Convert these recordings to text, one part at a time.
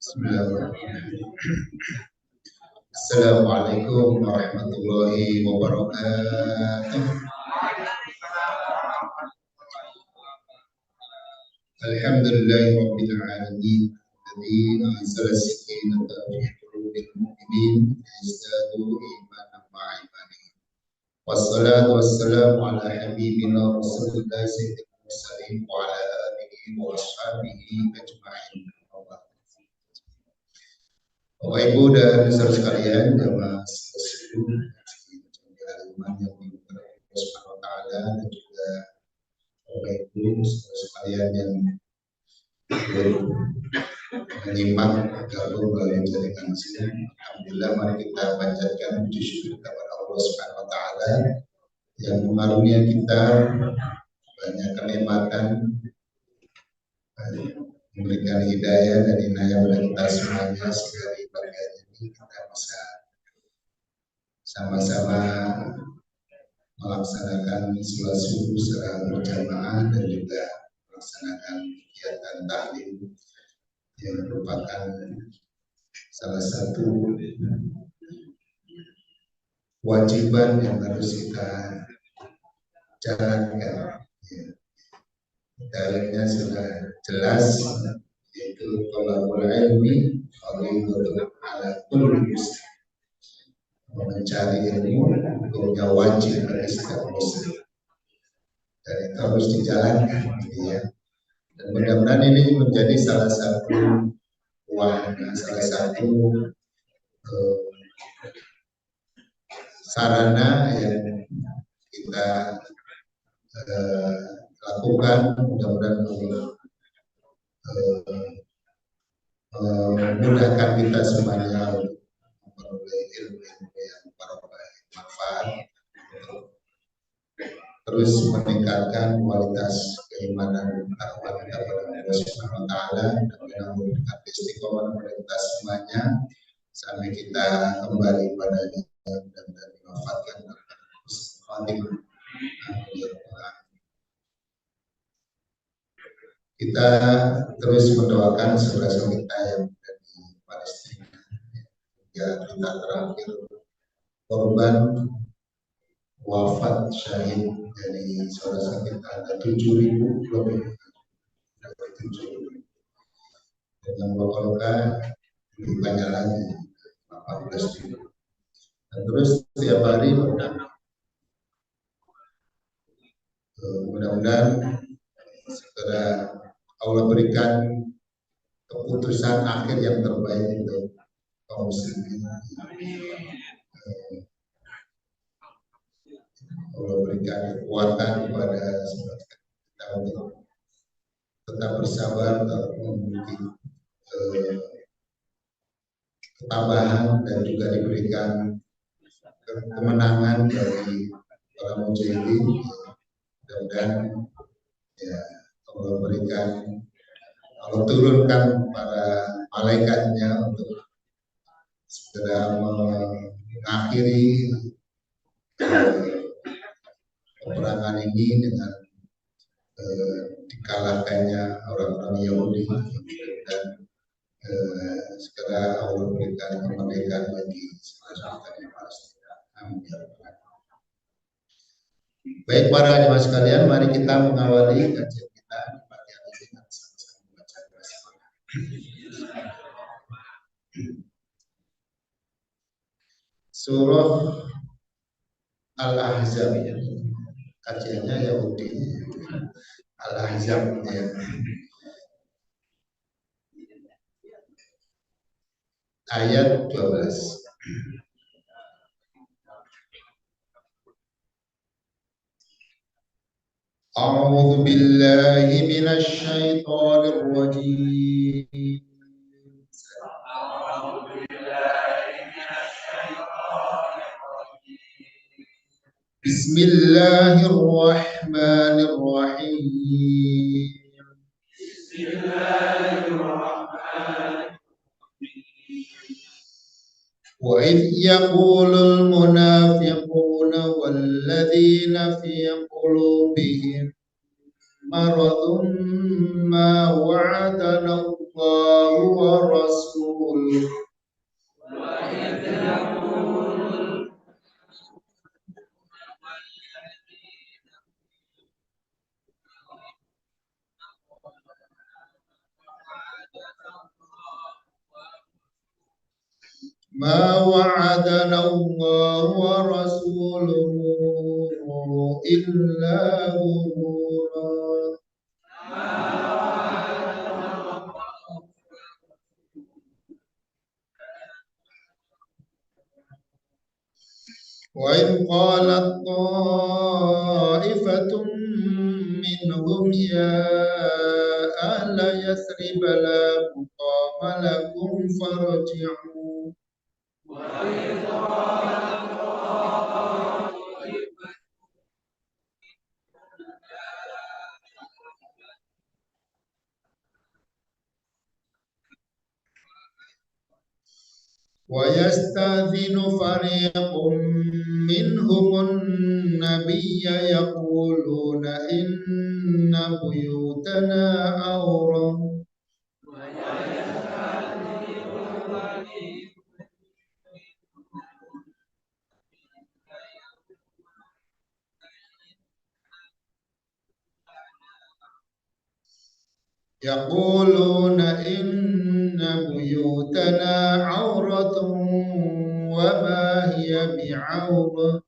Bismillahirrahmanirrahim. Assalamualaikum warahmatullahi wabarakatuh. Alhamdulillahirabbil alamin. Alladzi anzala as-sakinata fi qulubil mu'minin liyazdadu imanan ma'a imanihim. Wassalatu wassalamu ala habibina Rasulillah sayyidil mursalin wa ala alihi wa ashabihi ajma'in. Bapak Ibu dan saudara sekalian, jamaah sekalian iman yang dimuliakan Allah Subhanahu wa taala, dan juga Bapak Ibu saudara sekalian yang menyimak gabung melalui jaringan Zoom. Alhamdulillah, mari kita panjatkan puji syukur kepada Allah Subhanahu wa taala yang mengarunia kita banyak kenikmatan, memberikan hidayah dan inayah kepada kita semuanya, sehingga di pagi ini kita bisa sama-sama melaksanakan sholat subuh secara berjamaah dan juga melaksanakan kegiatan taklim yang merupakan salah satu kewajiban yang harus kita jalankan. Dalilnya sudah jelas, yaitu thalabul ilmi fardhun ala kulli muslim. Mencari ilmu hukumnya wajib bagi setiap muslim, dan itu harus dijalankan, gitu ya. Dan mudah-mudahan ini menjadi salah satu salah satu sarana yang kita lakukan. Mudah-mudahan memudahkan kita semuanya untuk memperoleh ilmu yang bermanfaat, terus meningkatkan kualitas keimanan takwa kita kepada Allah Subhanahu wa taala, dan memberikan istiqomah kepada kita semuanya sampai kita kembali padanya dan dimanfaatkan dengan kita terus mendoakan saudara-saudara kita yang ada di Palestina, ya, kita terakhir korban wafat syahid dari saudara-saudara kita ada 7.000 lebih, dan yang luka lebih banyak lagi 14.000. Dan terus setiap hari mudah-mudahan segera Allah berikan keputusan akhir yang terbaik untuk kaum muslimin. Allah berikan kekuatan kepada kita untuk tetap bersabar, tetap memiliki ketabahan, dan juga diberikan kemenangan dari para mujahidin. Mudah-mudahan ya Allah turunkan para malaikatnya untuk segera mengakhiri peperangan ini dengan dikalahkannya orang-orang Yahudi, dan segera Allah berikan kemerdekaan bagi masyarakat Palestina. Amin. Baik para jemaah sekalian, mari kita mengawali kajian kita di pagi hari ini dengan sama-sama membaca basmalah. Surah Al-Ahzab, kajiannya Yahudi, Al-Ahzab ya. Ayat 12. A'udzu billahi minasy syaithanir rajim. Bismillahirrahmanirrahim. وإذ يقول المنافقون والذين في قلوبهم مرض ما وعدنا الله ورسوله ما وعدنا الله ورسوله إلا غرورا وإذ قالت طائفة منهم يا أهل يثرب لا مقام لكم فارجعوا ويستأذن فريق منهم النبي يقولون إن بيوتنا عورة يقولون إن بيوتنا عورة وما هي بعورة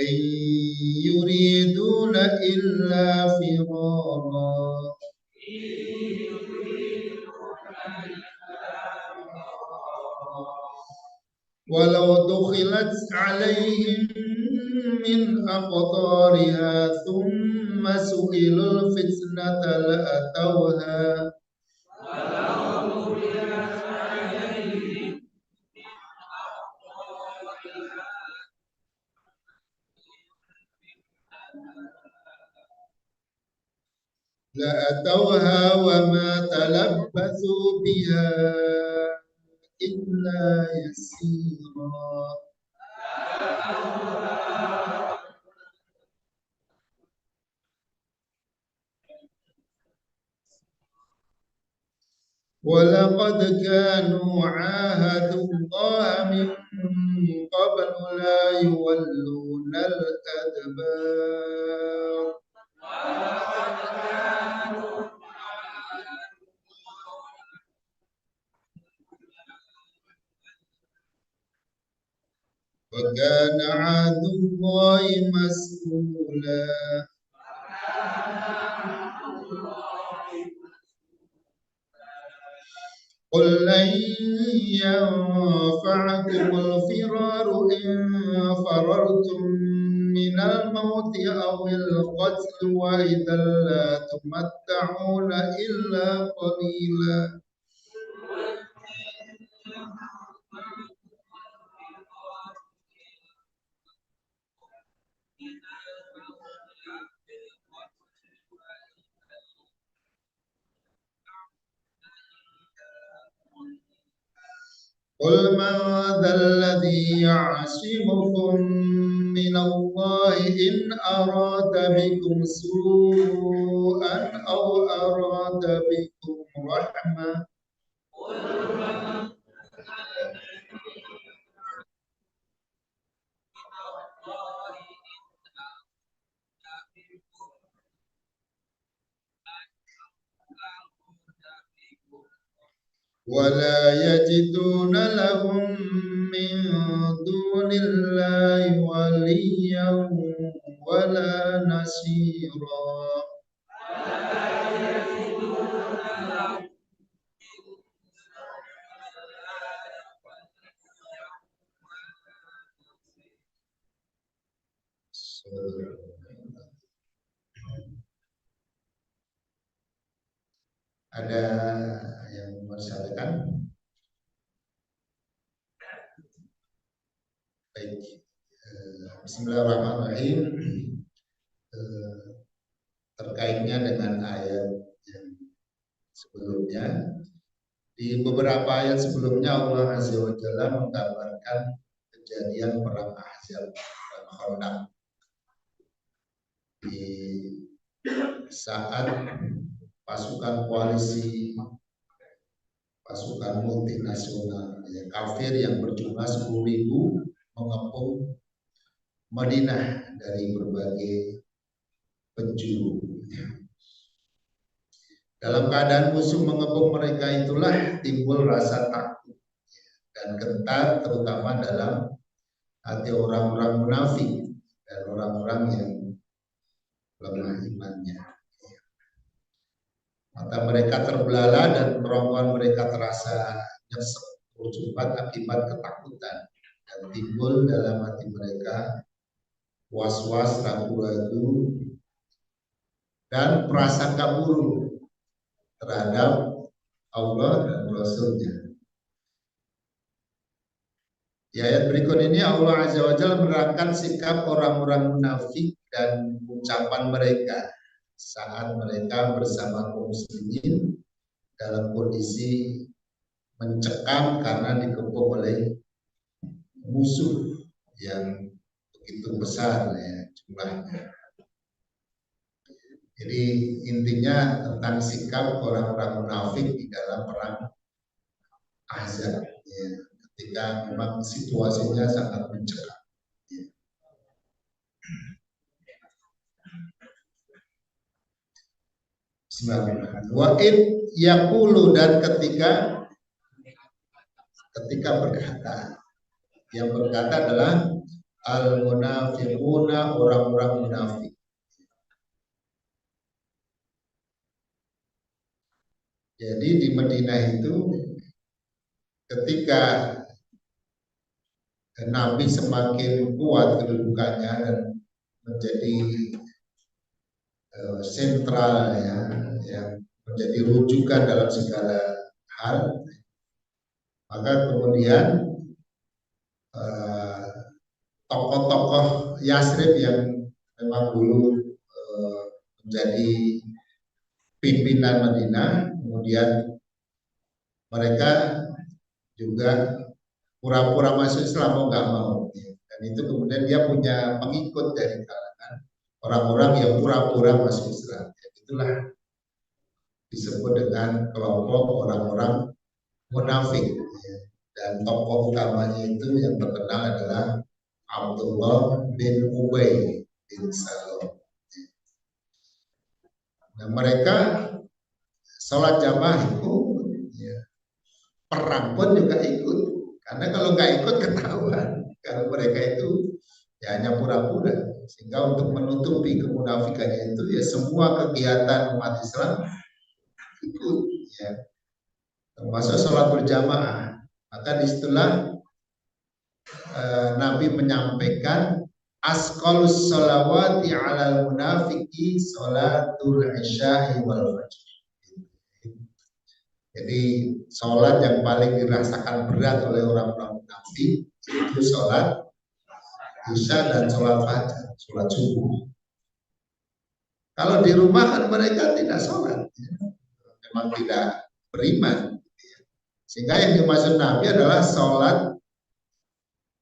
إن يريدون إلا فرارا ولو دخلت عليهم من أقطارها ثم سئلوا الفتنة لأتوها لأتوها وما تلبثوا بها إلا يسيرا ولقد كانوا عاهدوا الله من قبل لا يولون الأدبار وكان عهد الله مسؤولا قل لن ينفعكم الفرار إن فررتم من الموت أو القتل وإذا لا تمتعون إلا قليلا قل من ذا الذي يعصمكم من الله إن أراد بكم سوءا أو أراد بكم رحمة ولا يجدون لهم من دون الله وليا ولا نصيرا Ada yang mau disampaikan? Baik. Bismillahirrahmanirrahim. Terkaitnya dengan ayat yang sebelumnya, Di beberapa ayat sebelumnya Allah Azza wa Jalla menggambarkan kejadian perang Ahzab dan Khandaq di saat pasukan koalisi, pasukan multinasional ya, kafir yang berjumlah 10.000 mengepung Madinah dari berbagai penjuru. Dalam keadaan musuh mengepung mereka itulah timbul rasa takut dan gentar terutama dalam hati orang-orang munafik dan orang-orang yang lemah imannya. Mata mereka terbelalak dan kerongkongan mereka terasa nyesek terjumpat akibat ketakutan dan timbul dalam hati mereka was-was, ragu-ragu dan prasangka buruk terhadap Allah dan Rasulnya. Di ayat berikut ini Allah Azza wa Jalla menerangkan sikap orang-orang munafik dan ucapan mereka saat mereka bersama kaum muslimin dalam kondisi mencekam karena dikepung oleh musuh yang begitu besar ya jumlahnya. Jadi intinya tentang sikap orang-orang munafik di dalam perang Ahzab ya, ketika memang situasinya sangat mencekam. Ya. Wa'id yaqulu dan ketika berkata, yang berkata adalah al-munafiquna, orang-orang munafik. Jadi di Madinah itu ketika Nabi semakin kuat kedudukannya dan menjadi sentral ya, yang menjadi rujukan dalam segala hal, maka kemudian tokoh-tokoh Yasrib yang memang dulu menjadi pimpinan Madinah, kemudian mereka juga pura-pura masuk Islam mau nggak mau, dan itu kemudian dia punya pengikut dari kalangan orang-orang yang pura-pura masuk Islam. Itulah disebut dengan kelompok orang-orang munafik. Dan tokoh utamanya itu yang terkenal adalah Abdullah bin Ubay bin Salul. Nah, mereka sholat jamaah ikut, ya. Perang pun juga ikut. Karena kalau nggak ikut ketahuan. Kalau mereka itu ya hanya pura-pura. Sehingga untuk menutupi kemunafikannya itu ya semua kegiatan umat Islam ikut, ya. Termasuk sholat berjamaah. Maka disitulah Nabi menyampaikan asqalus sholawati alal munafiki sholatul isya'i wal fajr. Jadi sholat yang paling dirasakan berat oleh orang-orang munafik itu sholat isya dan sholat fajar, sholat subuh. Kalau di rumah kan mereka tidak sholat, memang tidak beriman. Sehingga yang dimaksud Nabi adalah sholat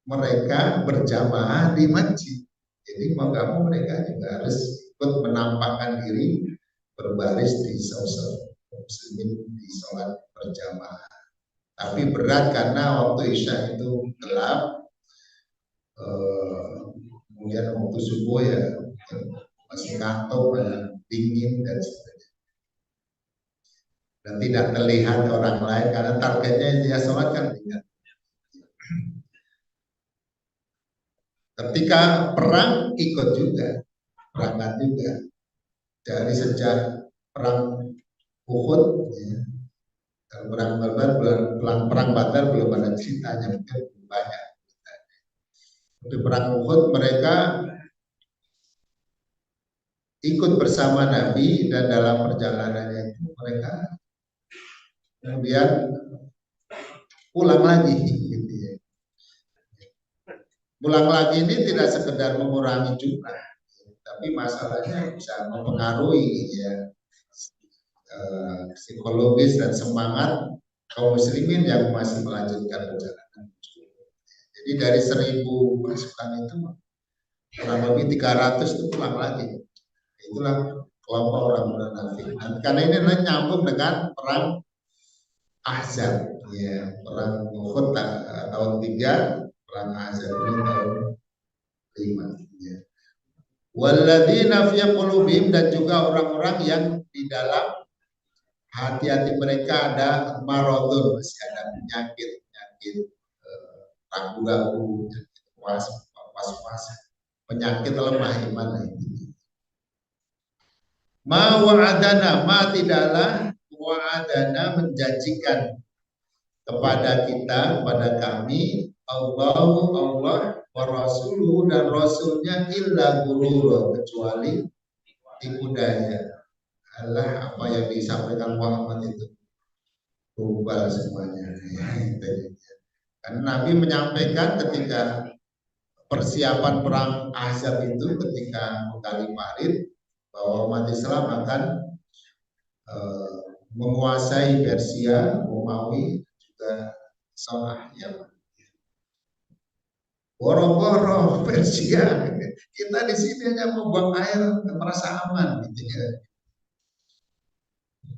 mereka berjamaah di masjid. Jadi mau nggak mau mereka juga harus ikut menampakkan diri berbaris di sosok muslimin di sholat berjamaah. Tapi berat karena waktu isya itu gelap, kemudian waktu subuh ya masih ngantuk, dingin dan sebagainya. Dan tidak terlihat orang lain karena targetnya dia sholat kan tidak. Ketika perang ikut juga, berangkat juga. Dari sejak perang Uhud, ya, perang Badar belum ada ceritanya, mungkin banyak. Di perang Uhud mereka ikut bersama Nabi dan dalam perjalanannya itu mereka kemudian pulang lagi. Gitu ya. Pulang lagi ini tidak sekedar mengurangi jumlah, tapi masalahnya bisa mempengaruhi ya, psikologis dan semangat kaum muslimin yang masih melanjutkan perjalanan. Jadi dari 1.000 pasukan itu kurang lebih 300 itu pulang lagi. Itulah kelompok orang munafik. Nah, karena ini nyambung dengan perang Ahzab, ya, perang Uhud tahun 3, perang Ahzab ini tahun 5. Ya. Walladzina fi qulubihim, dan juga orang-orang yang di dalam hati-hati mereka ada maradun, masih ada penyakit ragu-ragu, was-was, penyakit lemah iman ini. Ma wa'adana, ma tidaklah wa'adana menjanjikan kepada kita, kepada kami, Allah wa rasuluhu, dan rasulnya illa gurur, kecuali tipu daya. Allah, apa yang disampaikan Muhammad itu global semuanya. Karena Nabi menyampaikan ketika persiapan perang Ahzab itu, ketika menggali parit, bahwa umat Islam akan menguasai Persia, Romawi, juga Salah, Yaman. Boro-boro Persia, kita di sini hanya membuang air, merasa aman, gitu ya.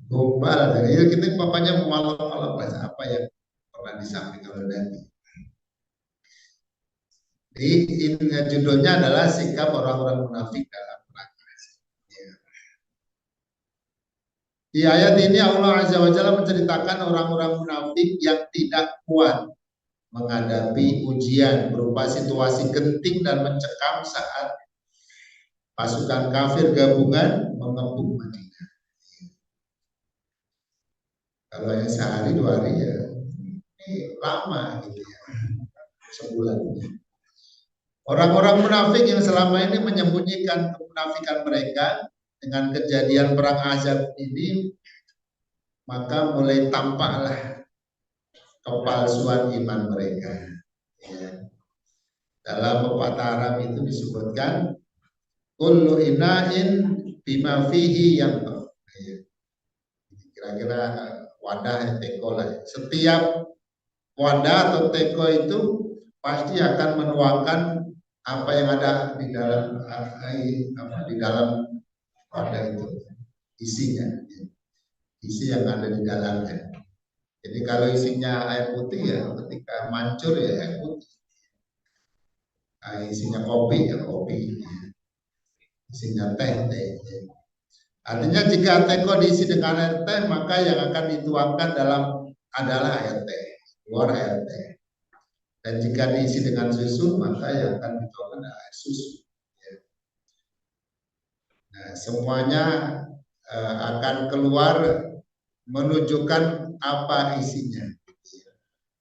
Global, jadi kita pokoknya malam-malam apa yang pernah disampaikan oleh Nabi. Jadi judulnya adalah sikap orang-orang munafik dalam perang. Ya. Di ayat ini Allah Azza wa Jalla menceritakan orang-orang munafik yang tidak kuat menghadapi ujian berupa situasi genting dan mencekam saat pasukan kafir gabungan mengepung Madinah. Kalau yang sehari 2 hari ya ini lama gitu ya, sebulan. Orang-orang munafik yang selama ini menyembunyikan kemunafikan mereka, dengan kejadian perang Ahzab ini, maka mulai tampaklah kepalsuan iman mereka. Ya. Dalam pepatah Arab itu disebutkan kullu ina'in bima fihi yang kira-kira wadah teko lah. Setiap wadah atau teko itu pasti akan menuangkan apa yang ada di dalam di dalam wadah itu, isinya, isi yang ada di dalamnya. Jadi kalau isinya air putih ya ketika mancur ya air putih. Isinya kopi ya kopi. Isinya teh teh. Artinya jika teko diisi dengan air teh, maka yang akan dituangkan dalam adalah air teh, luar air teh. Dan jika diisi dengan susu, maka yang akan dituangkan adalah air susu. Nah, semuanya akan keluar menunjukkan apa isinya.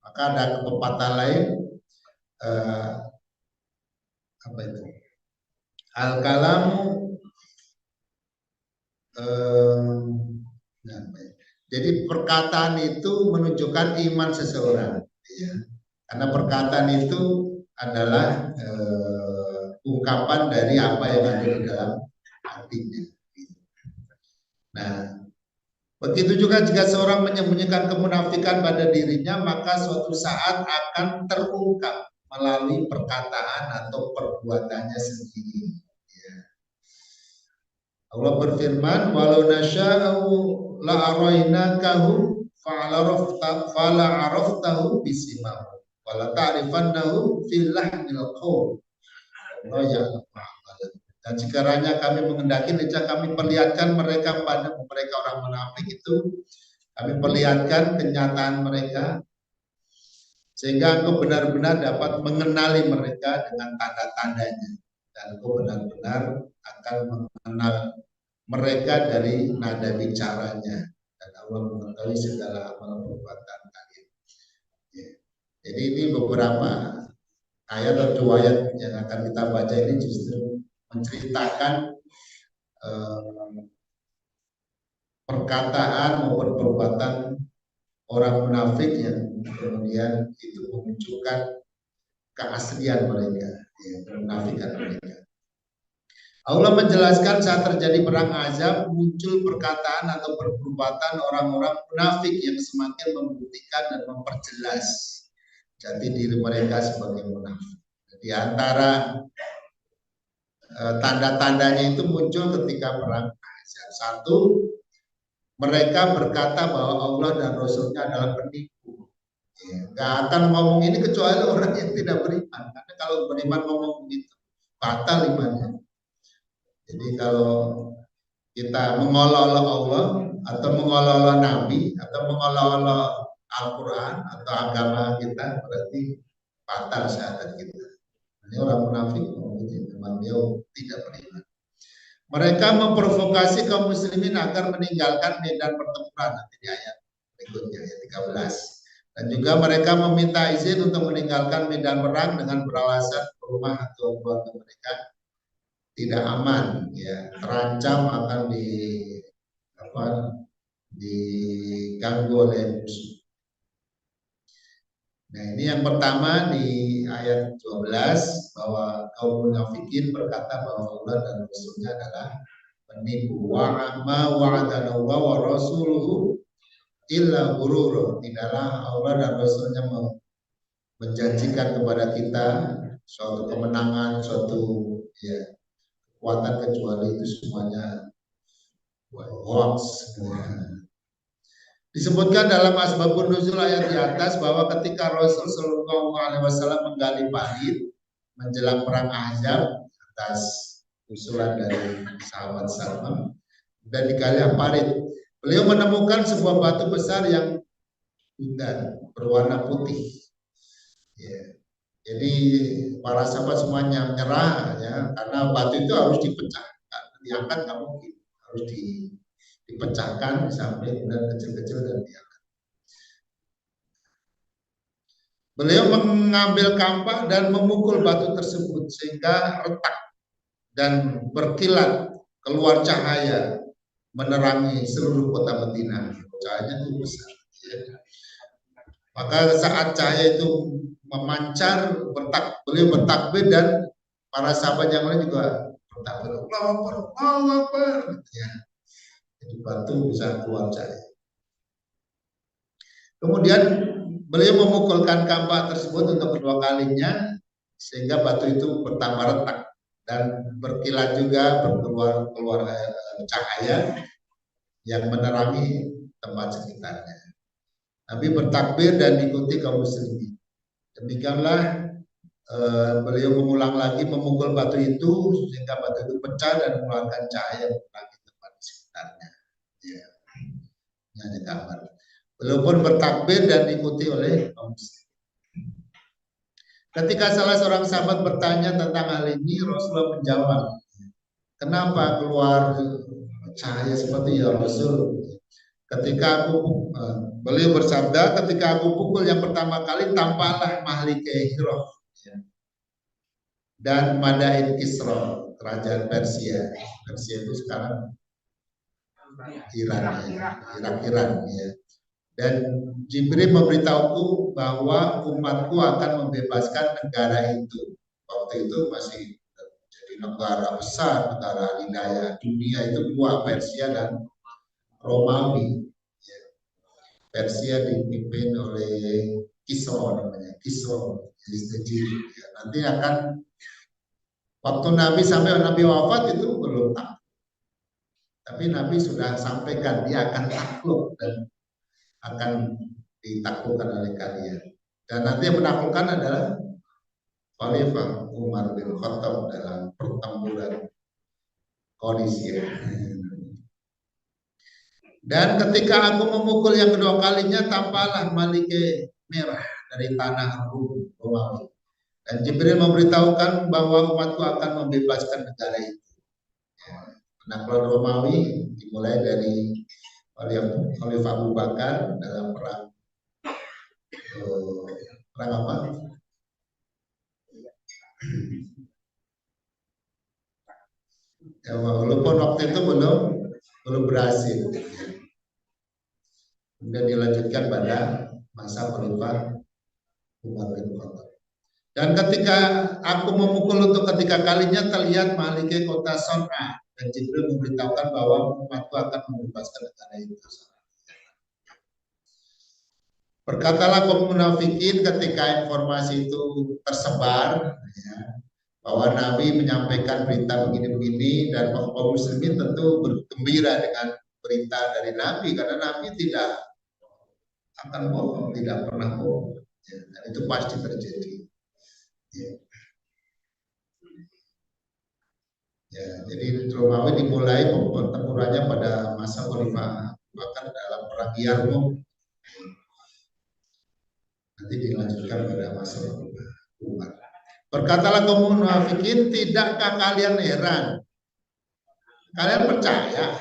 Maka ada pepatah lain, apa itu? Al-kalamu, jadi perkataan itu menunjukkan iman seseorang. Ya. Karena perkataan itu adalah ungkapan dari apa yang ada di dalam hatinya. Nah, begitu juga jika seorang menyembunyikan kemunafikan pada dirinya, maka suatu saat akan terungkap melalui perkataan atau perbuatannya sendiri. Ya. Allah berfirman, walau nasya'u la'arainakahum fala araftahu bisimahum wala ta'rifannahu fil lahnil qaul. Allah ya'lamu. Dan sekiranya kami mengendaki, niscaya kami perlihatkan mereka pada mereka orang munafik itu, kami perlihatkan kenyataan mereka sehingga engkau benar-benar dapat mengenali mereka dengan tanda-tandanya, dan engkau benar-benar akan mengenal mereka dari nada bicaranya, dan Allah mengetahui segala amal perbuatan kalian. Ya. Jadi ini beberapa ayat atau 2 ayat yang akan kita baca ini justru menceritakan perkataan maupun perbuatan orang munafik yang kemudian itu menunjukkan keaslian mereka, ya, kemunafikan mereka. Allah menjelaskan saat terjadi perang Ahzab muncul perkataan atau perbuatan orang-orang munafik yang semakin membuktikan dan memperjelas jati diri mereka sebagai munafik. Di antara tanda-tandanya itu muncul ketika perang Ahzab. Satu, mereka berkata bahwa Allah dan Rasulnya adalah penipu. Nggak akan ngomong ini kecuali orang yang tidak beriman. Karena kalau beriman ngomong begitu, batal imannya. Jadi kalau kita mengolok-olok Allah atau mengolok-olok Nabi atau mengolok-olok Al-Quran atau agama kita, berarti batal syahadat kita. Ini orang munafik, memang dia tidak beriman. Mereka memprovokasi kaum muslimin agar meninggalkan medan pertempuran, nanti di ayat berikutnya, ayat 13. Dan juga mereka meminta izin untuk meninggalkan medan perang dengan beralasan rumah atau keluarga mereka tidak aman, ya, terancam akan diganggu oleh musuh. Nah, ini yang pertama di ayat 12 bahwa kaum munafikin berkata bahwa Allah dan Rasulnya adalah penipu. Wa'ama wa'adana wa rasuluhu illa ghurura. Tidaklah Allah dan Rasulnya menjanjikan kepada kita suatu kemenangan, suatu ya kekuatan, kecuali itu semuanya hoax. Disebutkan dalam asbabun nuzul ayat di atas bahwa ketika Rasul Shallallahu Alaihi Wasallam menggali parit menjelang perang Ahzab atas usulan dari sahabat Salman dan digali parit, beliau menemukan sebuah batu besar yang bundar berwarna putih. Ya. Jadi para sahabat semuanya menyerah, ya, karena batu itu harus dipecahkan, diangkat nggak mungkin, harus dipecahkan sampai kemudian kecil-kecil dan diangkat. Beliau mengambil kampak dan memukul batu tersebut sehingga retak dan berkilat, keluar cahaya menerangi seluruh kota Madinah. Cahayanya itu besar. Ya. Maka saat cahaya itu memancar, beliau bertakbir dan para sahabat yang lain juga bertakbir. Allahu Akbar. Ya. Jadi batu bisa keluar cahaya. Kemudian beliau memukulkan kampak tersebut untuk kedua kalinya sehingga batu itu bertambah retak dan berkilat juga, keluar cahaya yang menerangi tempat sekitarnya. Nabi bertakbir dan diikuti kaum muslimin. Demikianlah beliau mengulang lagi memukul batu itu sehingga batu itu pecah dan mengeluarkan cahaya menerangi tempat sekitarnya. Ya, ini ada gambar. Beliau pun bertakbir dan diikuti oleh kaum muslimin. Ketika salah seorang sahabat bertanya tentang hal ini, Rasulullah menjawab, kenapa keluar cahaya seperti ya Rasul? Ketika beliau bersabda, ketika aku pukul yang pertama kali, tampaklah Mahlike Hiroh dan Madain Kisra, kerajaan Persia. Persia itu sekarang Iran, ya. Dan Jibril memberitahuku bahwa umatku akan membebaskan negara itu. Waktu itu masih jadi negara besar, negara adidaya dunia itu dua, Persia dan Romawi. Persia dipimpin oleh Kisra namanya, Kisra. Jadi nanti akan waktu Nabi sampai Nabi wafat itu belum tahu. Tapi Nabi sudah sampaikan dia akan takluk dan akan ditaklukkan oleh kalian. Dan nanti yang menaklukkan adalah Khalifah Umar bin Khattab dalam pertempuran Qadisiyah. Dan ketika aku memukul yang kedua kalinya, tampaklah Malike merah dari tanah Romawi. Dan Jibril memberitahukan bahwa umatku akan membebaskan negara itu. Penaklukan Romawi dimulai dari Khalifah Abu Bakar dalam perang apa? Ya, walaupun waktu itu belum berhasil. Kemudian dilanjutkan pada masa Khalifah Umar bin Khattab. Dan ketika aku memukul untuk ketiga kalinya, terlihat Malike kota Son'a, dan Jibril memberitahukan bahwa umatku akan membebaskan negara itu. Berkatalah kaum munafikin ketika informasi itu tersebar, ya, bahwa Nabi menyampaikan berita begini-begini, dan kaum muslimin tentu bergembira dengan berita dari Nabi, karena Nabi tidak akan bohong, tidak pernah bohong, ya, dan itu pasti terjadi. Ya. Ya, jadi Romawi dimulai pertempurannya pada masa Khalifah bahkan dalam perang Yarmouk, nanti dilanjutkan pada masa Umar. Berkatalah kaum munafikin, tidakkah kalian heran? Kalian percaya?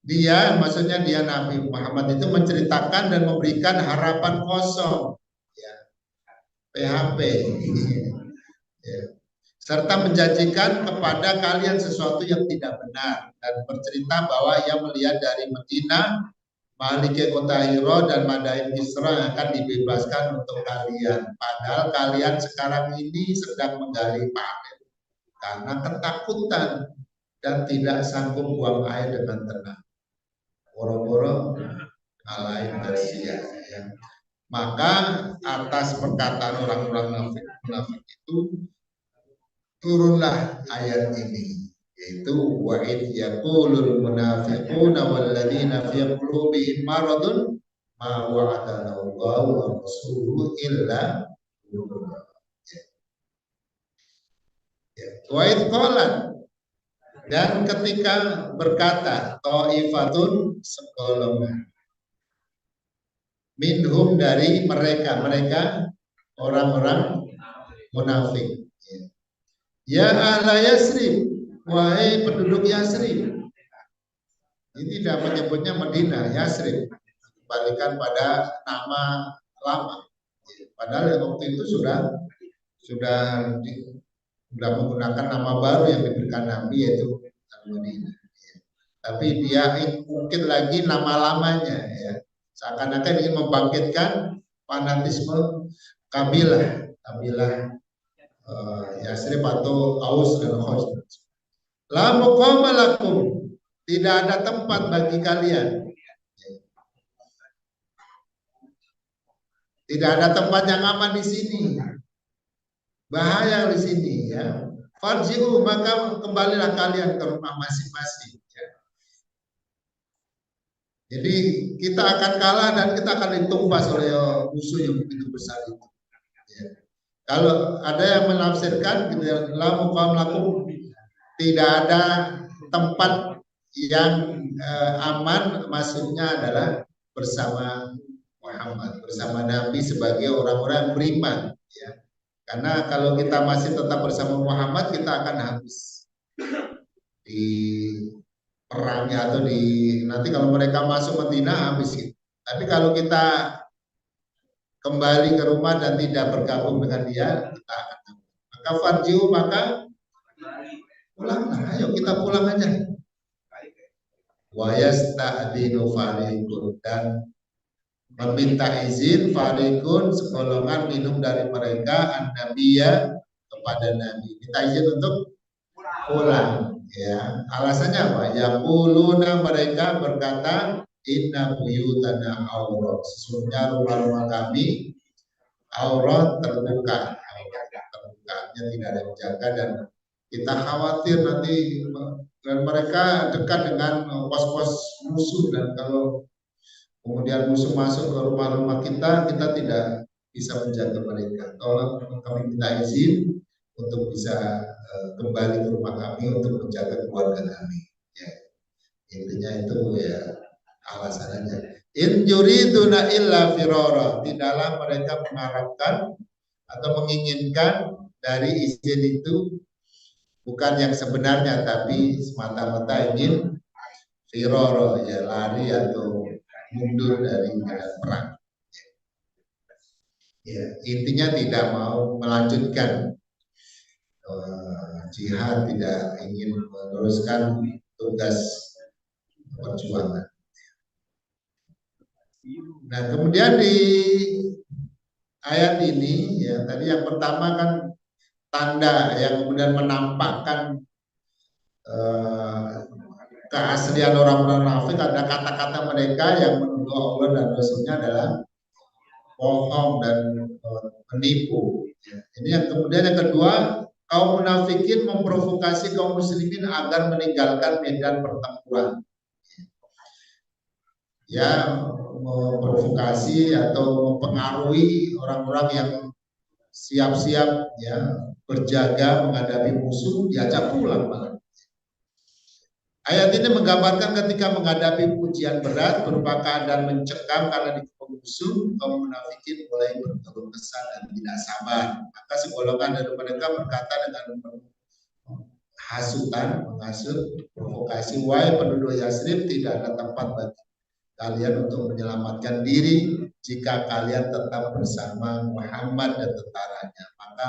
Dia, maksudnya dia Nabi Muhammad itu menceritakan dan memberikan harapan kosong, ya, PHP, ya, serta menjanjikan kepada kalian sesuatu yang tidak benar, dan bercerita bahwa ia melihat dari Medina Malike kota Hiro dan Madain Isra akan dibebaskan untuk kalian. Padahal kalian sekarang ini sedang menggali panen karena ketakutan dan tidak sanggup buang air dengan tenang. Boro-boro ngalahin Persia. Ya. Maka atas perkataan orang-orang munafik itu turunlah ayat ini, yaitu wa id yaqulul munafiquna wal ladzina fi qulubihim maradun ma wa'adana Allahu wa rasuluhu illa ghurura. Wa id qalat, dan ketika berkata taifatun segolongan minhum dari mereka orang-orang munafik, ya ahla Yasrib, wahai penduduk Yasrib. Ini tidak menyebutnya Medina, Yasrib, kembalikan pada nama lama. Padahal waktu itu sudah menggunakan nama baru yang diberikan Nabi, yaitu Medina. Tapi dia mungkin lagi nama lamanya, ya. Seakan-akan ingin membangkitkan fanatisme kabilah Yasrib atau Aus dan Khazraj. La muqama lakum, tidak ada tempat bagi kalian. Tidak ada tempat yang aman di sini. Bahaya di sini, ya. Farji'u, maka kembalilah kalian ke rumah masing-masing. Ya. Jadi kita akan kalah dan kita akan ditumbas oleh musuh yang begitu besar itu. Ya. Kalau ada yang menafsirkan, gitu ya, la muqam lakum, tidak ada tempat yang aman, maksudnya adalah bersama Muhammad, bersama Nabi sebagai orang-orang beriman, ya. Karena kalau kita masih tetap bersama Muhammad, kita akan habis di perangnya, atau nanti kalau mereka masuk Madinah habis gitu. Tapi kalau kita kembali ke rumah dan tidak bergabung dengan dia, kita akan habis. Maka farjiu, maka pulanglah, ayo kita pulang aja. Wa yasta'dinu fariqun, dan meminta izin farikun segolongan minum dari mereka an-nabiyya kepada Nabi, minta izin untuk pulang, ya. Alasannya apa? Yaquluna, mereka berkata, inna buyutana aurat, sesungguhnya rumah-rumah kami aurat, terbuka, terbukanya tidak ada yang menjaga, dan kita khawatir nanti, dan mereka dekat dengan pos-pos musuh, dan kalau kemudian musuh masuk ke rumah-rumah kita, kita tidak bisa menjaga mereka. Tolong kami minta izin untuk bisa kembali ke rumah kami untuk menjaga keluarga kami. Ya. Intinya itu, ya, alasannya. In yuriduna illa firara, tidaklah mereka mengharapkan atau menginginkan dari izin itu bukan yang sebenarnya, tapi semata-mata ingin firara, ya, lari atau mundur dari medan perang. Ya, intinya tidak mau melanjutkan jihad, tidak ingin meneruskan tugas perjuangan. Nah, kemudian ayat ini ya tadi yang pertama kan tanda yang kemudian menampakkan eh, keaslian orang-orang munafik ada kata-kata mereka yang menuduh Allah dan Rasulnya adalah bohong dan menipu. Ini yang kemudian yang kedua, kaum munafikin memprovokasi kaum muslimin agar meninggalkan medan pertempuran. Ya, memprovokasi atau mempengaruhi orang-orang yang siap-siap ya berjaga menghadapi musuh diajak pulang malah. Ayat ini menggambarkan ketika menghadapi ujian berat berupa keadaan mencekam karena dikepung musuh, kaum munafikin mulai berkeluh kesah dan tidak sabar. Maka segolongan dari mereka berkata dengan hasutan, menghasut, provokasi, wahai penduduk Yasrib, tidak ada tempat bagi kalian untuk menyelamatkan diri jika kalian tetap bersama Muhammad dan tentaranya. Maka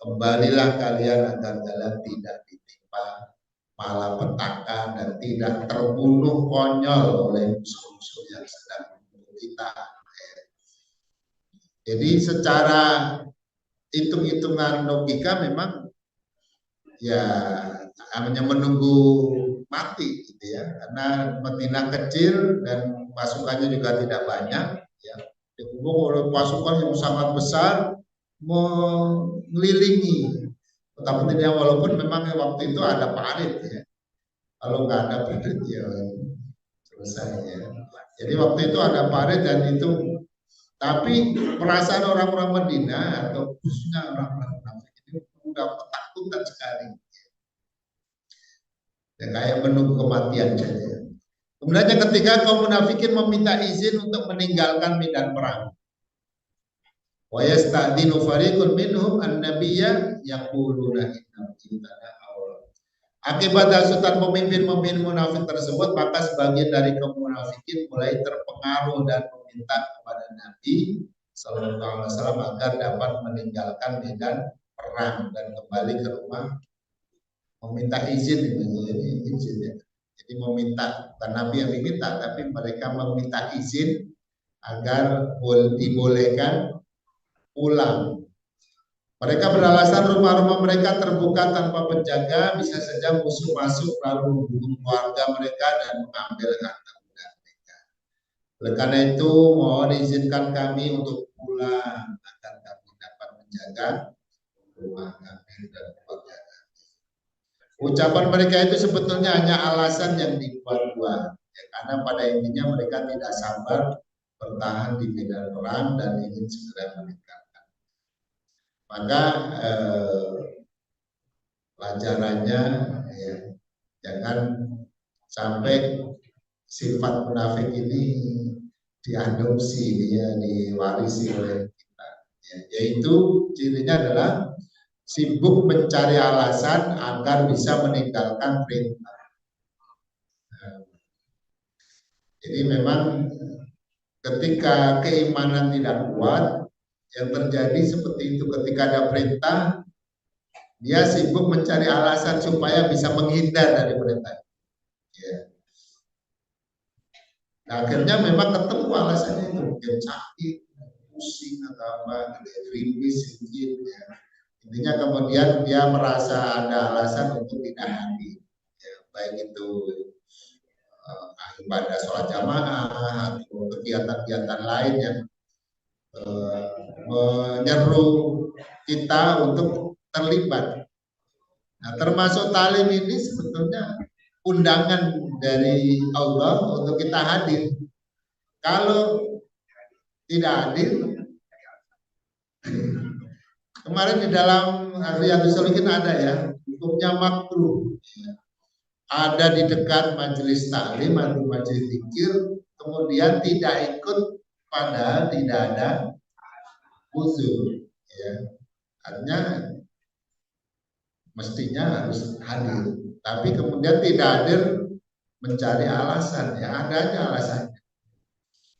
kembalilah kalian agar kalian tidak ditimpa malapetaka dan tidak terbunuh konyol oleh musuh-musuh yang sedang membunuh kita. Jadi secara hitung-hitungan logika memang ya hanya menunggu mati gitu ya, karena Madinah kecil dan pasukannya juga tidak banyak ya, dikepung oleh pasukan yang sangat besar mengelilingi. Tetapi tidak, walaupun memang waktu itu ada parit ya, kalau nggak ada parit ya selesai ya. Jadi waktu itu ada parit dan itu, tapi perasaan orang-orang Madinah atau khususnya orang-orang munafik ini udah ketakutan sekali. Ya, kayak menunggu kematian saja. Kemudian ketika kaum munafikin meminta izin untuk meninggalkan medan perang. Wa yasta'dinu fariqun minhum an-nabiyya yaquluna inna qitana awal. Akibat hasutan pemimpin-pemimpin munafik tersebut, maka sebagian dari kaum munafikin mulai terpengaruh dan meminta kepada Nabi Sallallahu Alaihi Wasallam agar dapat meninggalkan medan perang dan kembali ke rumah, meminta izin ini izin ya. Jadi meminta, bukan Nabi yang diminta, tapi mereka meminta izin agar dibolehkan pulang. Mereka beralasan rumah-rumah mereka terbuka tanpa penjaga, bisa saja musuh masuk lalu membunuh keluarga mereka dan mengambil harta benda mereka. Oleh karena itu, mohon izinkan kami untuk pulang agar kami dapat menjaga rumah kami dan keluarga. Ucapan mereka itu sebetulnya hanya alasan yang dibuat-buat, ya, karena pada intinya mereka tidak sabar bertahan di medan perang dan ingin segera meninggalkan. Maka pelajarannya ya, jangan sampai sifat munafik ini diadopsi, dia diwarisi oleh kita. Ya, yaitu cirinya adalah sibuk mencari alasan agar bisa meninggalkan perintah. Jadi memang ketika keimanan tidak kuat, yang terjadi seperti itu, ketika ada perintah, dia sibuk mencari alasan supaya bisa menghindar dari perintah. Ya. Nah, akhirnya memang ketemu alasannya itu, mungkin sakit, pusing atau apa, krimis, sedikit. Ya. Intinya kemudian dia merasa ada alasan untuk tidak hadir, ya, baik itu ibadah sholat jamaah atau kegiatan-kegiatan lain yang menyeru kita untuk terlibat. Nah, termasuk talim ini sebetulnya undangan dari Allah untuk kita hadir. Kalau tidak hadir, kemarin di dalam Riyadhus Shalihin ada ya, hukumnya makruh. Ada di dekat majelis taklim atau majelis zikir, kemudian tidak ikut padahal tidak ada uzur, ya. Artinya mestinya harus hadir, tapi kemudian tidak hadir mencari alasan, ya adanya alasannya.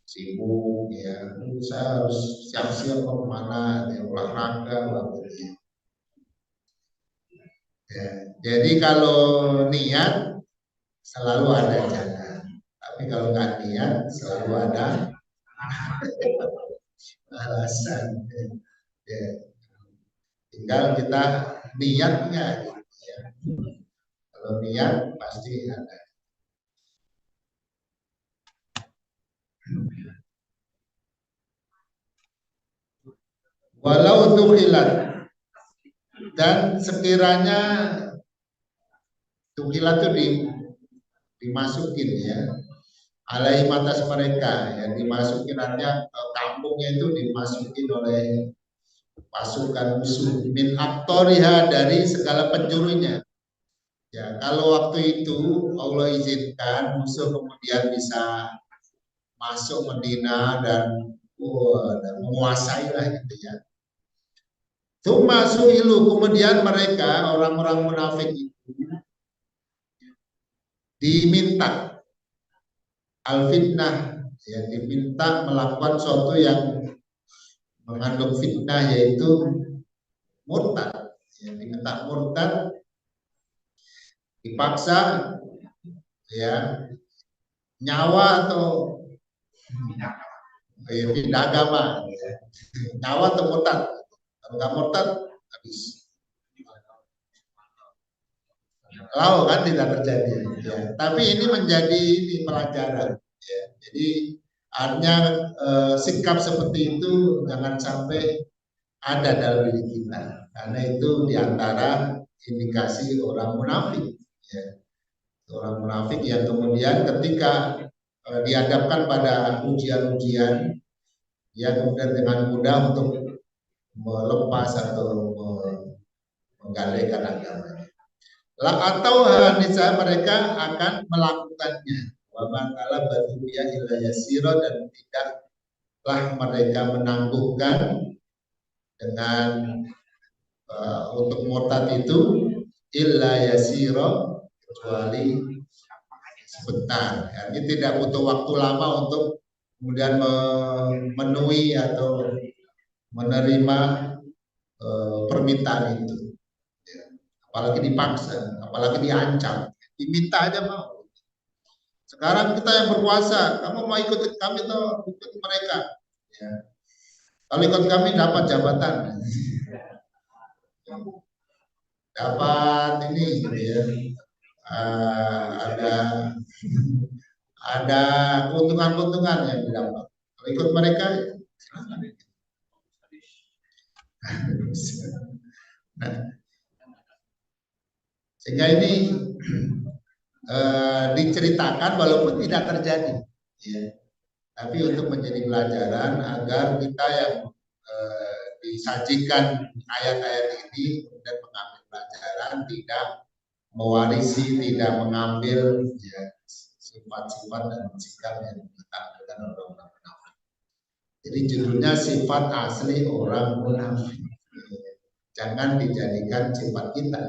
Sibuk, ya, saya harus siap-siap mau kemana, ya, olahraga, waktu. Ya, jadi kalau niat selalu ada jalan, tapi kalau nggak niat selalu ada alasan. Ya. Tinggal kita niatnya gitu ya. Kalau niat pasti ada. Walau tukhilat, dan sekiranya tukhilat itu dimasukin ya, alaihi atas mereka yang dimasukin, artinya kampungnya itu dimasukin oleh pasukan musuh, min aktoriha, dari segala penjurunya. Ya, kalau waktu itu Allah izinkan musuh kemudian bisa masuk Medina dan menguasai lah gitu ya. Tsumma su'ilu, kemudian mereka orang-orang munafik itu diminta al-fitnah, ya, diminta melakukan sesuatu yang mengandung fitnah, yaitu murtad. Ya, diminta murtad, dipaksa ya, nyawa atau ya, pindah agama ya. Nyawa atau murtad. Kalau nggak murtad habis. Lalu kan tidak terjadi ya. Tapi ini menjadi pelajaran ya. Jadi artinya sikap seperti itu jangan sampai ada dalam diri kita, karena itu diantara indikasi orang munafik ya. Orang munafik yang kemudian ketika dihadapkan pada ujian-ujian, ya kemudian dengan mudah untuk melepas atau menggalekan agama. Lah atau niscaya mereka akan melakukannya. Wa ma'ala batuya illa yasira, dan tidaklah mereka menangguhkan dengan untuk murtad itu illa yasira, kecuali sebentar. Ini tidak butuh waktu lama untuk kemudian memenuhi atau menerima permintaan itu. Apalagi dipaksa, apalagi diancam, diminta aja mau. Sekarang kita yang berkuasa, kamu mau ikut kami atau ikut mereka? Ya. Kalau ikut kami dapat jabatan, dapat ini, gitu ya. Ada keuntungan-keuntungan yang didapat. Kalau ikut mereka, nah, sehingga ini diceritakan walaupun tidak terjadi, ya. Tapi untuk menjadi pelajaran agar kita yang disajikan ayat-ayat ini kemudian mengambil pelajaran, tidak mewarisi, tidak mengambil ya, sifat-sifat dan sikap yang ditampilkan orang-orang munafik. Jadi judulnya sifat asli orang munafik. Jangan dijadikan sifat kita.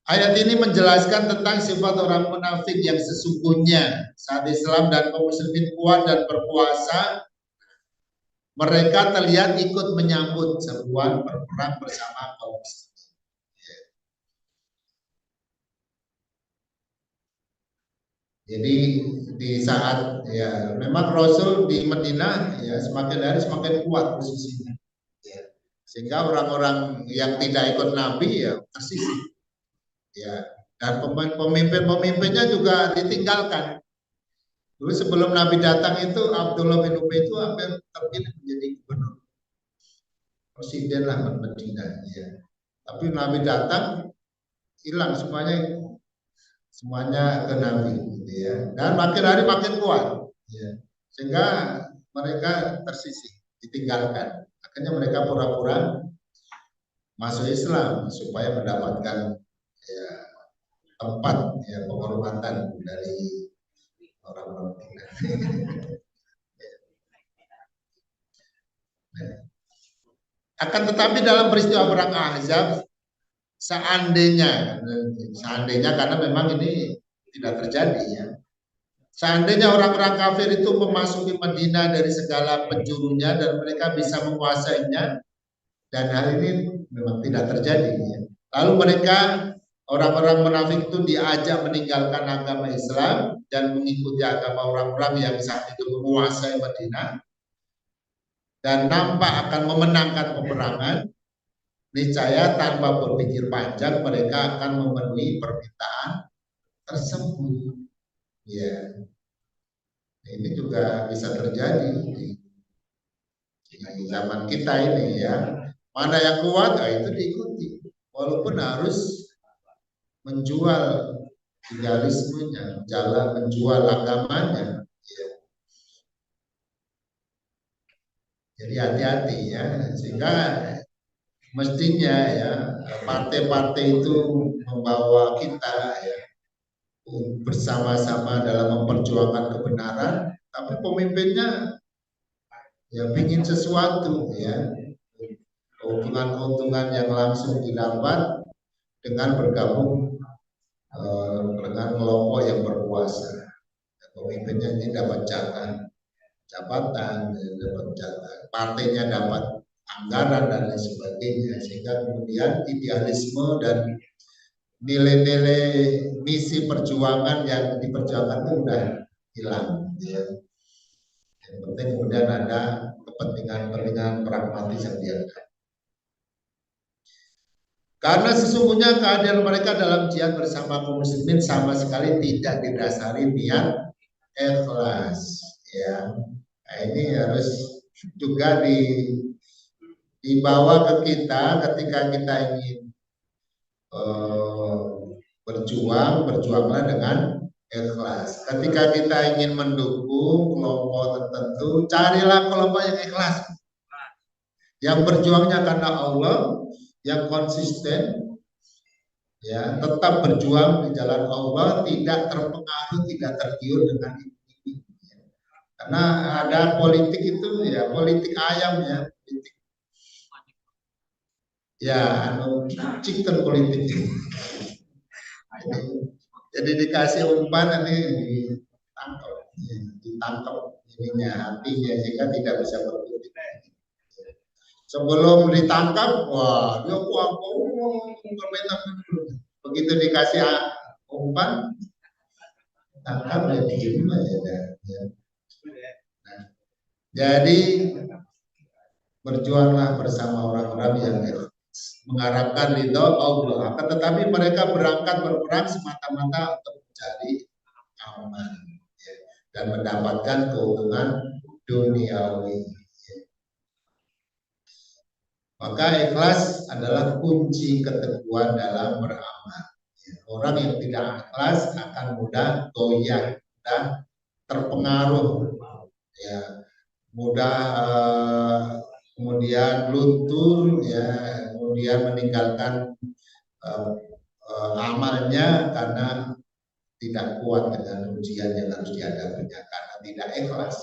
Ayat ini menjelaskan tentang sifat orang munafik yang sesungguhnya. Saat Islam dan kaum muslimin kuat dan berkuasa, mereka terlihat ikut menyambut seruan berperang bersama kaum muslimin. Jadi di saat ya memang Rasul di Madinah ya semakin hari semakin kuat posisinya. Ya. Sehingga orang-orang yang tidak ikut Nabi ya tersisih. Ya, dan pemimpin-pemimpinnya juga ditinggalkan. Dulu sebelum Nabi datang itu Abdullah bin Ubay itu hampir terpilih menjadi gubernur, presiden lah Madinah. Ya. Tapi Nabi datang hilang semuanya ke Nabi, gitu ya. Dan makin hari makin kuat, ya. Sehingga mereka tersisih, ditinggalkan. Akhirnya mereka pura-pura masuk Islam supaya mendapatkan ya, tempat ya, penghormatan dari orang-orang Madinah. Akan tetapi dalam peristiwa perang Ahzab, seandainya karena memang ini tidak terjadi ya. Seandainya orang-orang kafir itu memasuki Madinah dari segala penjurunya dan mereka bisa menguasainya, dan hal ini memang tidak terjadi ya. Lalu mereka orang-orang munafik itu diajak meninggalkan agama Islam dan mengikuti agama orang-orang yang saat itu menguasai Madinah. dan nampak akan memenangkan peperangan, niscaya tanpa berpikir panjang mereka akan memenuhi permintaan tersebut. Ya, ini juga bisa terjadi di zaman kita ini ya. Mana yang kuat, itu diikuti. Walaupun harus menjual idealismenya, jalan menjual agamanya. Ya. Jadi hati-hati ya, sehingga mestinya ya partai-partai itu membawa kita ya bersama-sama dalam memperjuangkan kebenaran, tapi pemimpinnya ya ingin sesuatu ya, keuntungan-keuntungan yang langsung didapat dengan bergabung dengan kelompok yang berkuasa. Pemimpinnya ini dapat jabatan, dapat partainya dapat anggaran dan lain sebagainya, sehingga kemudian idealisme dan nilai-nilai misi perjuangan yang diperjuangkan itu udah hilang. Ya. Yang penting kemudian ada kepentingan pragmatis yang dianggap. Karena sesungguhnya kehadiran mereka dalam jihad bersama kaum muslimin sama sekali tidak didasari niat ikhlas. Ya, nah, ini harus juga dibawa ke kita ketika kita ingin berjuanglah dengan ikhlas. Ketika kita ingin mendukung kelompok tertentu, carilah kelompok yang ikhlas, yang berjuangnya karena Allah, yang konsisten, ya tetap berjuang di jalan Allah, tidak terpengaruh, tidak tergiur dengan ini. Karena ada politik itu ya politik ayam ya, politik ya chicken politik. Jadi dikasih umpan nanti ditangkap ininya hatinya sehingga tidak bisa berkutik. Sebelum ditangkap, wah dia komentar begitu dikasih umpan, tangkap dia diem aja. Nah, jadi berjuanglah bersama orang-orang yang mengharapkan ridho Allah. Akan tetapi mereka berangkat berperang semata-mata untuk mencari aman ya, dan mendapatkan keuntungan duniawi. Maka ikhlas adalah kunci keteguhan dalam beramal. Orang yang tidak ikhlas akan mudah goyah dan terpengaruh, ya, mudah kemudian luntur, ya, kemudian meninggalkan amalnya karena tidak kuat dengan ujian yang harus dihadapinya karena tidak ikhlas.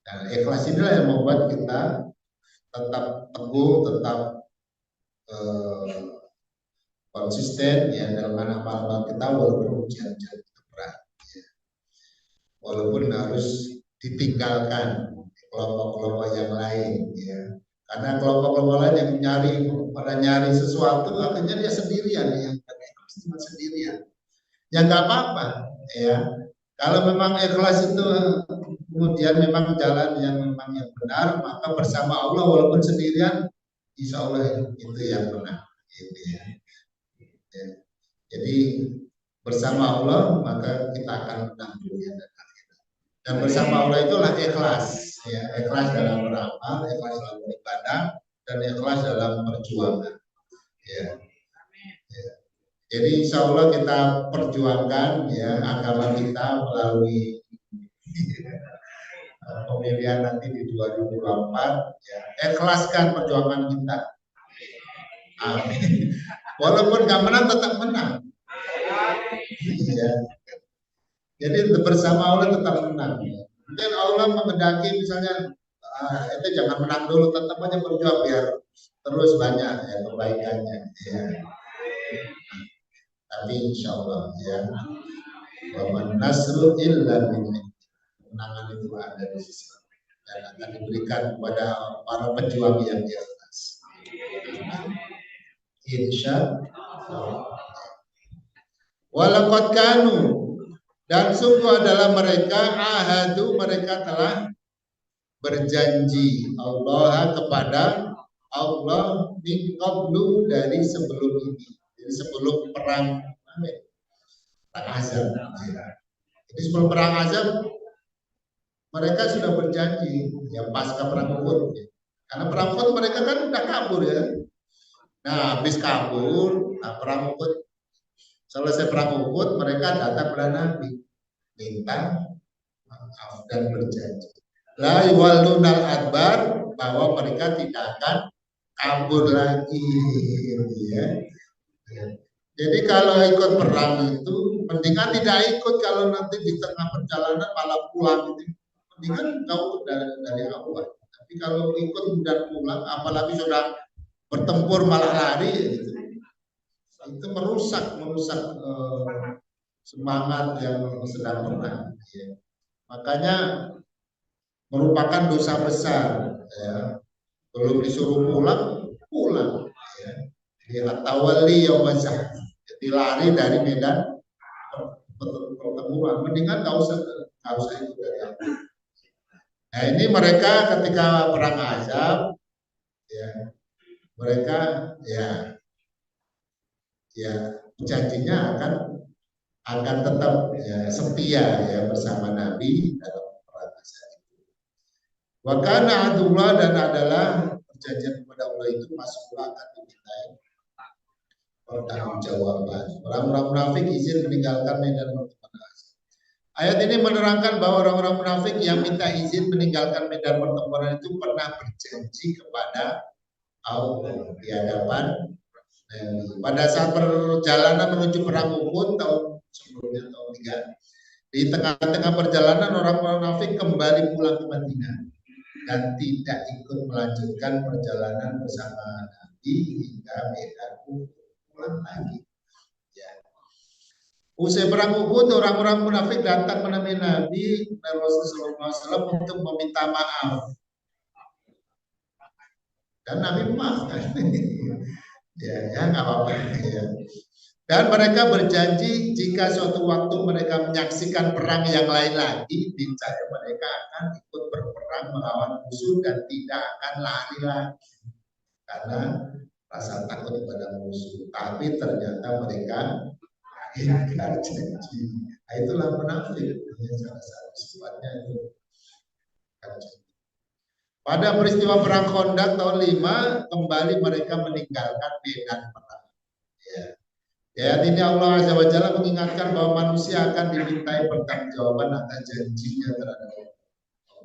Nah, ikhlas inilah yang membuat kita tetap teguh, tetap konsisten ya dalam amal kita walaupun ujian-ujian itu berat, ya. Walaupun harus ditinggalkan kelompok-kelompok yang lain, ya. Karena kelompok-kelompok lain yang nyari sesuatu, akhirnya dia sendirian, yang cuma sendirian. Ya nggak apa-apa, ya. Kalau memang ikhlas itu kemudian memang jalan yang memang yang benar, maka bersama Allah walaupun sendirian, insya Allah itu yang benar. Gitu ya. Ya. Jadi bersama Allah maka kita akan menang dunia dan akhirat. Dan bersama Allah itulah ikhlas, ya, ikhlas dalam beramal, ikhlas dalam beribadah, dan ikhlas dalam perjuangan. Ya. Ya. Jadi insya Allah kita perjuangkan ya agama kita melalui pemilihan nanti di 2024. Ya. Ikhlaskan perjuangan kita. Amin. Walaupun nggak menang tetap menang. Ya. Jadi bersama Allah tetap menang. Mungkin Allah mengendaki misalnya itu jangan menang dulu, tetap aja berjuang biar terus banyak ya kebaikannya. Ya. Tapi insya Allah ya, waman nasru illa minni, kemenangan itu ada di sisi dan akan diberikan kepada para pejuang yang ikhlas. Insya Allah. Walaqad kanu, dan sungguh adalah mereka ahadu, mereka telah berjanji Allah kepada Allah min qablu dari sebelum ini. Jadi sebelum perang Azab. Jadi sebelum perang Azab mereka sudah berjanji ya pasca perang Uhud. Karena perang Uhud mereka kan udah kabur ya. Nah, habis kabur, perang Uhud selesai perang Uhud mereka datang kepada Nabi minta maaf dan berjanji. La yuwallunal adbar, bahwa mereka tidak akan kabur lagi ya. Jadi kalau ikut perang itu mendingan tidak ikut, kalau nanti di tengah perjalanan malah pulang itu. Mendingan kau dari awal. Tapi kalau ikut dan pulang apalagi sudah bertempur malah lari itu merusak semangat yang sedang perang ya. Makanya merupakan dosa besar ya. Belum disuruh pulang ya. Tawalli yaumazah, jadi lari dari medan pertempuran. Mendingan nggak usah itu dari aku. Nah ini mereka ketika perang Azab ya, mereka ya janjinya akan tetap ya, setia ya bersama Nabi dalam perang Azab itu. Wa kana adullah, dan adalah perjanjian kepada Allah itu masuk akan dimintai pertanggungjawaban. Orang-orang munafik izin meninggalkan medan pertempuran Azab. Ayat ini menerangkan bahwa orang-orang munafik yang minta izin meninggalkan medan pertempuran itu pernah berjanji kepada Allah di hadapan pada saat perjalanan menuju perang Uhud tahun sebelumnya, tahun 3. Di tengah-tengah perjalanan orang munafik kembali pulang ke Madinah dan tidak ikut melanjutkan perjalanan bersama Nabi hingga medan Uhud, pulang lagi. Ya. Usai perang Uhud, orang-orang munafik datang menemui Nabi dan Rasulullah SAW untuk meminta maaf. Dan Nabi memaafkan. ya nggak apa-apa ya. Dan mereka berjanji jika suatu waktu mereka menyaksikan perang yang lain lagi, niscaya mereka akan ikut berperang melawan musuh dan tidak akan lari lagi karena rasa takut kepada musuh. Tapi ternyata mereka ingkar janji. Nah, itulah munafik. Salah satu sifatnya itu. Pada peristiwa perang Khandaq tahun 5, kembali mereka meninggalkan medan perang. Ya, ini Allah Azza wa Jalla mengingatkan bahwa manusia akan dimintai pertanggungjawaban atas janjinya terhadap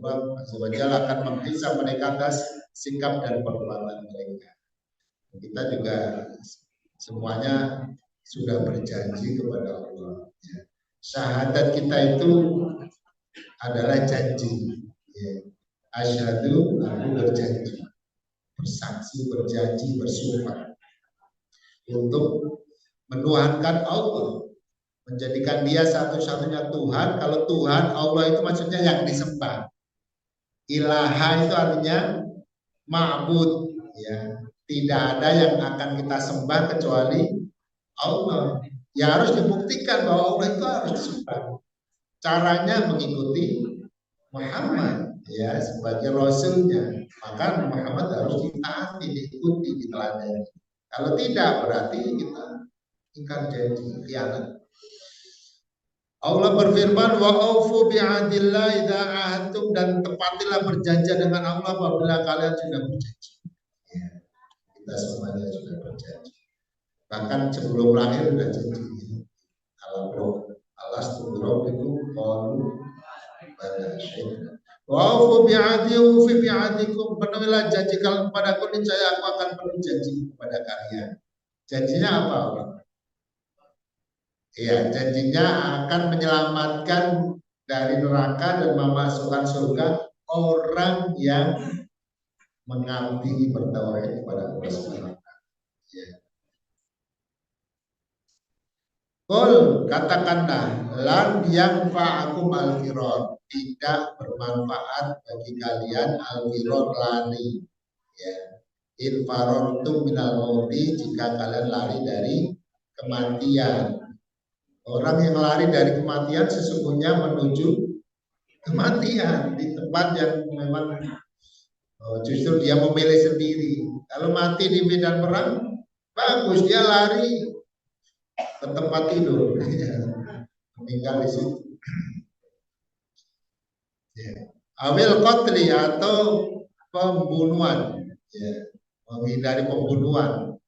Allah Azza wa Jalla akan menghisab mereka atas sikap dan perbuatan mereka. Kita juga semuanya sudah berjanji kepada Allah. Syahadat kita itu adalah janji. Asyhadu, aku berjanji, bersaksi, berjanji, bersumpah untuk menuhankan Allah, menjadikan Dia satu-satunya Tuhan. Kalau Tuhan Allah itu maksudnya yang disembah. Ilaha itu artinya ma'bud, ya. Tidak ada yang akan kita sembah kecuali Allah. Ya harus dibuktikan bahwa Allah itu harus disembah. Caranya mengikuti Muhammad ya sebagai rasulnya, maka Muhammad harus ditaati, diikuti, diteladani. Kalau tidak berarti kita ingkar janji, khianat. Allah berfirman, wa aufu bi'adillah idza ahadtum, dan tepatilah berjanji dengan Allah apabila kalian sudah berjanji. Ya, kita semuanya sudah berjanji. Bahkan sebelum lahir sudah janji. Alastu itu qalu bala syai'an. Wa aufu bi'adi wa fi bi'adikum, penuhilah janji kalian kepadaku, niscaya aku akan penuhi janji kepada kalian. Janjinya apa Allah? Ya, janjinya akan menyelamatkan dari neraka dan memasukkan surga orang yang mengabdi bertauhid kepada Allah Subhanahu wa taala. Ya. Qul, katakanlah, lan yang fa'akum al-firar, tidak bermanfaat bagi kalian al-firar lari. Ya. In farartum minal mauti, jika kalian lari dari kematian. Orang yang lari dari kematian sesungguhnya menuju kematian di tempat yang memang justru dia memilih sendiri. Kalau mati di medan perang, bagus, dia lari ke tempat tidur, meninggal di situ. Ya. Awil qatli atau pembunuhan, ya. Menghindari pembunuhan.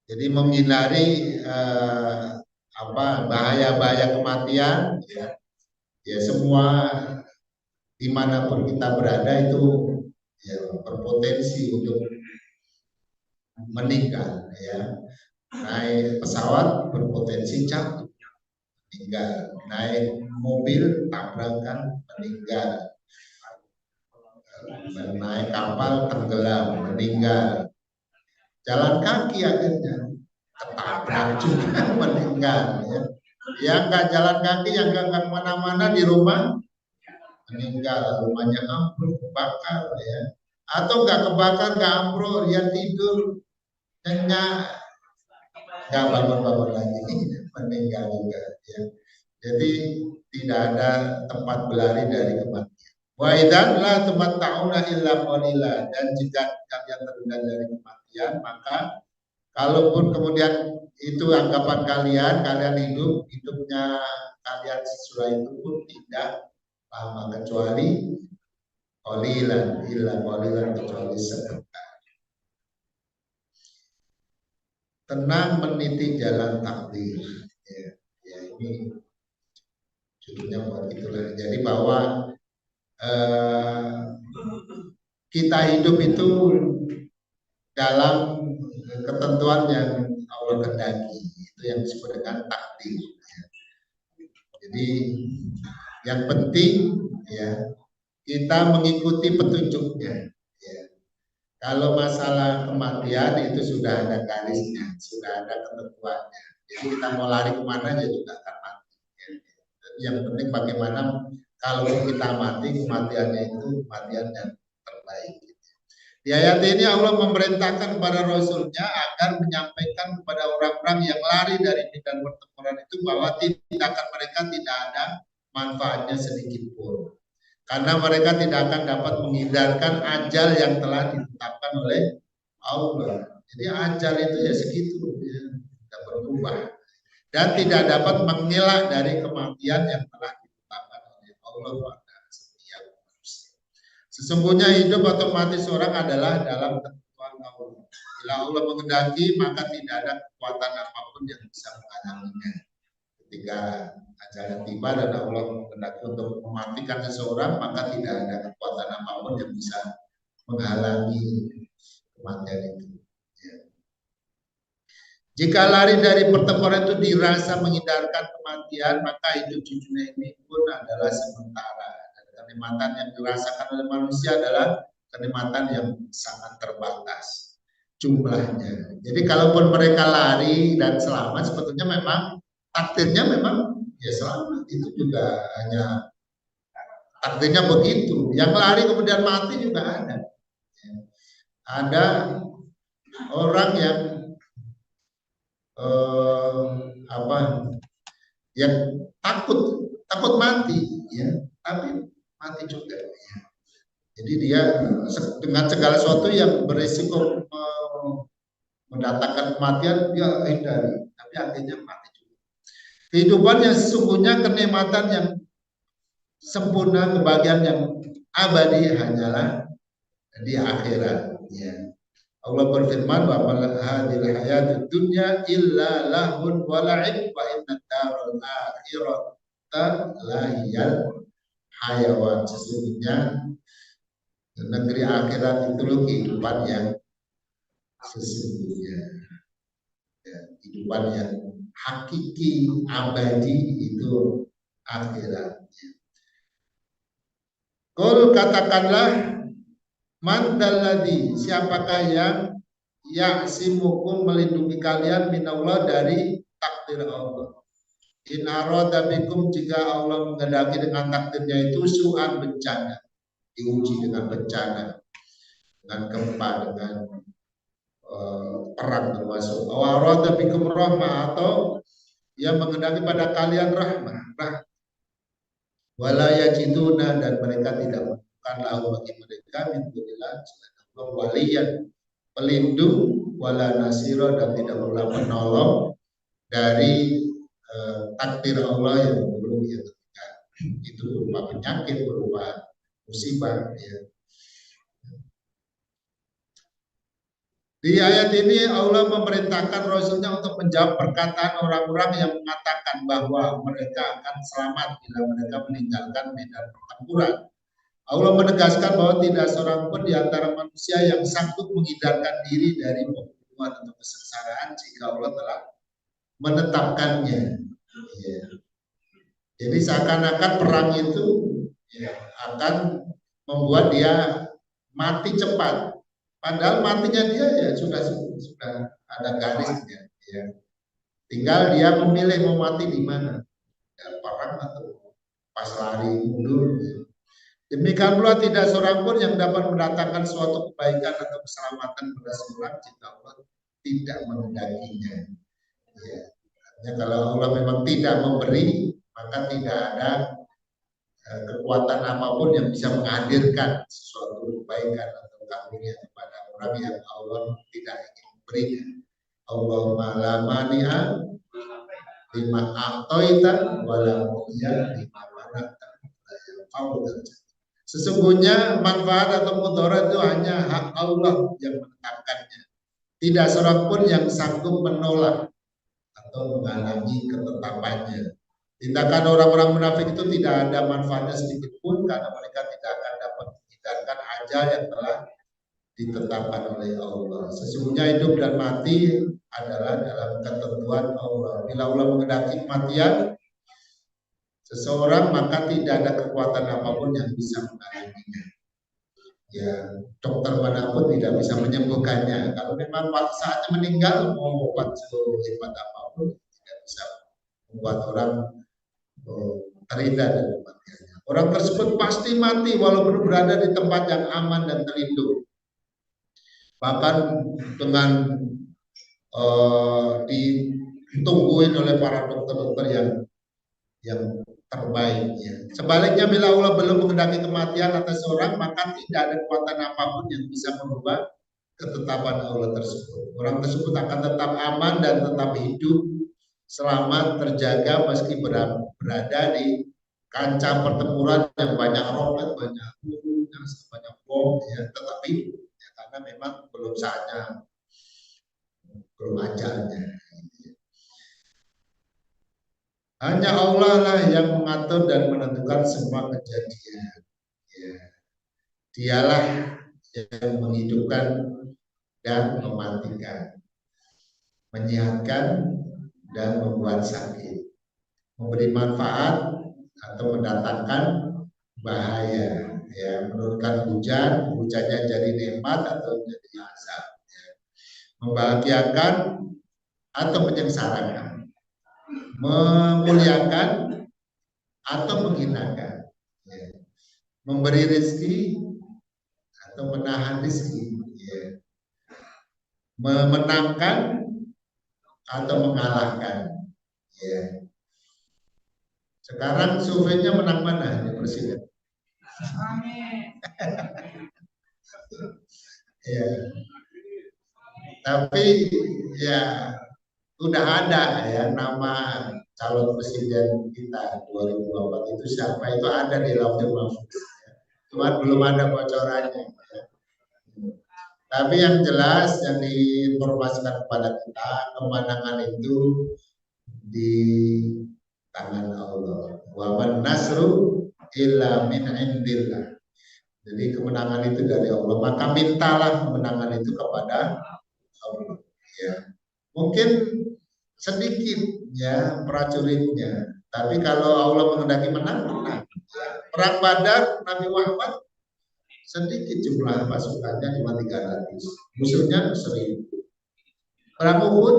Jadi menghindari bahaya-bahaya kematian, ya. Ya semua dimanapun kita berada itu ya berpotensi untuk meninggal, ya. Naik pesawat berpotensi jatuh, meninggal. Naik mobil tabrakan, meninggal. Naik kapal tenggelam, meninggal. Jalan kaki akhirnya ketabrak juga, meninggal, ya. Yang nggak jalan kaki, yang nggak kemana-mana di rumah, meninggal. Rumahnya ambruk, kebakar, ya. Atau nggak kebakar, nggak ambruk, dia tidur nyenyak, nggak bangun-bangun lagi, meninggal juga, ya. Jadi tidak ada tempat berlari dari kematian. Wa idzan la tumatta'una illa qalila, dan jika kalian terhindar dari kematian, maka kalaupun kemudian itu anggapan kalian, kalian hidupnya kalian sesuai itu pun tidak lama, kecuali qalilan, illa qalilan, kecuali sebentar. Tenang meniti jalan takdir. Ya, ya ini judulnya buat itulah. Jadi bahwa kita hidup itu dalam ketentuan yang Allah kehendaki, itu yang disebut dengan takdir. Jadi yang penting, ya, kita mengikuti petunjuknya. Ya. Kalau masalah kematian itu sudah ada garisnya, sudah ada ketentuannya. Jadi kita mau lari kemana ya juga akan mati. Ya. Yang penting bagaimana kalau kita mati, kematiannya itu kematian yang terbaik. Di ayat ini Allah memerintahkan kepada Rasulnya agar menyampaikan kepada orang-orang yang lari dari medan pertempuran itu bahwa tindakan mereka tidak ada manfaatnya sedikit pun. Karena mereka tidak akan dapat menghindarkan ajal yang telah ditetapkan oleh Allah. Jadi ajal itu ya segitu, ya, tidak berubah. Dan tidak dapat mengelak dari kematian yang telah ditetapkan oleh Allah pada setiap manusia. Sesungguhnya hidup atau mati seorang adalah dalam ketentuan Allah. Bila Allah mengendaki, maka tidak ada kekuatan apapun yang bisa menghalanginya. Ketika ajalnya tiba dan Allah mengendaki untuk mematikan seseorang, maka tidak ada kekuatan apapun yang bisa menghalangi kematian itu. Ya. Jika lari dari pertempuran itu dirasa menghindarkan kematian, maka hidup di dunia ini pun adalah sementara. Dan kenikmatan yang dirasakan oleh manusia adalah kenikmatan yang sangat terbatas jumlahnya. Jadi kalaupun mereka lari dan selamat, sebetulnya memang takdirnya memang ya selamat, itu juga hanya takdirnya begitu. Yang lari kemudian mati juga ada. Ada orang yang yang takut mati, ya, tapi mati juga. Ya. Jadi dia dengan segala sesuatu yang berisiko mendatangkan kematian dia hindari, tapi akhirnya mati juga. Kehidupan yang sesungguhnya, kenikmatan yang sempurna, kebahagiaan yang abadi hanyalah di akhirat. Ya. Allah berfirman, wa mal hadhil hayatud dunya illa lahun wa la'ib wa inna darul akhirata lahiyal hayawan. Sesungguhnya negeri akhirat itu loh kehidupan yang sesungguhnya, ya, kehidupan yang hakiki abadi itu akhirat. Qul, katakanlah, man dalladhi, siapakah yang ya'simukum, melindungi kalian minallah, dari takdir Allah. In arada bikum, jika Allah mengendaki dengan takdirnya itu su'an, bencana, diuji dengan bencana, dengan gempa, dengan perang termasuk awarada bikum rahmah, atau yang mengendaki pada kalian rahmah, wala yajiduna, dan mereka tidak menemukan lahu bagi mereka min dunillah selain Allah waliyan, pelindung, wala nasira, dan tidak pula penolong dari takdir Allah yang belum ia tentukan. Itu berupa penyakit, berupa musibah, ya. Di ayat ini Allah memerintahkan Rasulnya untuk menjawab perkataan orang-orang yang mengatakan bahwa mereka akan selamat bila mereka meninggalkan medan pertempuran. Allah menegaskan bahwa tidak seorang pun di antara manusia yang sanggup menghindarkan diri dari pembunuhan atau kesengsaraan jika Allah telah menetapkannya. Ya. Jadi seakan-akan perang itu akan membuat dia mati cepat. Padahal matinya dia ya sudah ada garisnya. Ya. Tinggal dia memilih mau mati di mana, dalam perang atau pas lari mundur. Ya. Demikian pula tidak seorang pun yang dapat mendatangkan suatu kebaikan atau keselamatan pada seorang jika Allah tidak menghendakinya. Ya. Artinya kalau Allah memang tidak memberi, maka tidak ada kekuatan apapun yang bisa menghadirkan sesuatu kebaikan atau karunia kepada orang yang Allah tidak ingin memberinya. Allahumma la mani'a lima a'taita wa la mu'tiya lima mana'ta. Sesungguhnya manfaat atau mudarat itu hanya hak Allah yang menetapkannya. Tidak seorang pun yang sanggup menolak atau menghalangi ketetapannya. Tindakan orang-orang munafik itu tidak ada manfaatnya sedikit pun karena mereka tidak akan dapat menghindarkan ajal yang telah ditetapkan oleh Allah. Sesungguhnya hidup dan mati adalah dalam ketentuan Allah. Bila Allah menghendaki kematian seseorang, maka tidak ada kekuatan apapun yang bisa menghalanginya. Ya, dokter manapun tidak bisa menyembuhkannya. Kalau memang saatnya meninggal, mau obat sehebat apapun tidak bisa membuat orang terhindar dari kematiannya. Orang tersebut pasti mati walaupun berada di tempat yang aman dan terlindung. Bahkan dengan ditungguin oleh para dokter-dokter yang terbaik. Ya. Sebaliknya bila Allah belum menghendaki kematian atas seorang, maka tidak ada kekuatan apapun yang bisa merubah ketetapan Allah tersebut. Orang tersebut akan tetap aman dan tetap hidup, selamat, terjaga meski berada di kancah pertempuran yang banyak roket, banyak peluru, banyak bom, ya, tetap hidup. Ya, karena memang belum saatnya, belum ajalnya. Hanya Allah lah yang mengatur dan menentukan semua kejadian. Ya. Dialah yang menghidupkan dan mematikan, menyehatkan dan membuat sakit, memberi manfaat atau mendatangkan bahaya, ya, menurunkan hujannya jadi nikmat atau jadi azab, ya. Membahagiakan atau menyengsarakan, memuliakan atau menghinakan, ya. Memberi rezeki atau menahan rezeki, ya. Memenangkan atau mengalahkan, ya. Sekarang surveinya menang mana ini presiden? Ya. Tapi ya udah ada ya nama calon presiden kita 2024 itu siapa, itu ada di Lauhul Mahfuz. Cuma belum ada bocorannya. Ya. Tapi yang jelas yang diinformasikan kepada kita, kemenangan itu di tangan Allah. Wa man nasru illa min indillah. Jadi kemenangan itu dari Allah. Maka mintalah kemenangan itu kepada Allah. Ya. Mungkin sedikit ya prajuritnya, tapi kalau Allah menghendaki menang, menang. Perang Badar Nabi Muhammad sedikit jumlah pasukannya cuma 300, musuhnya 1000. Perang Uhud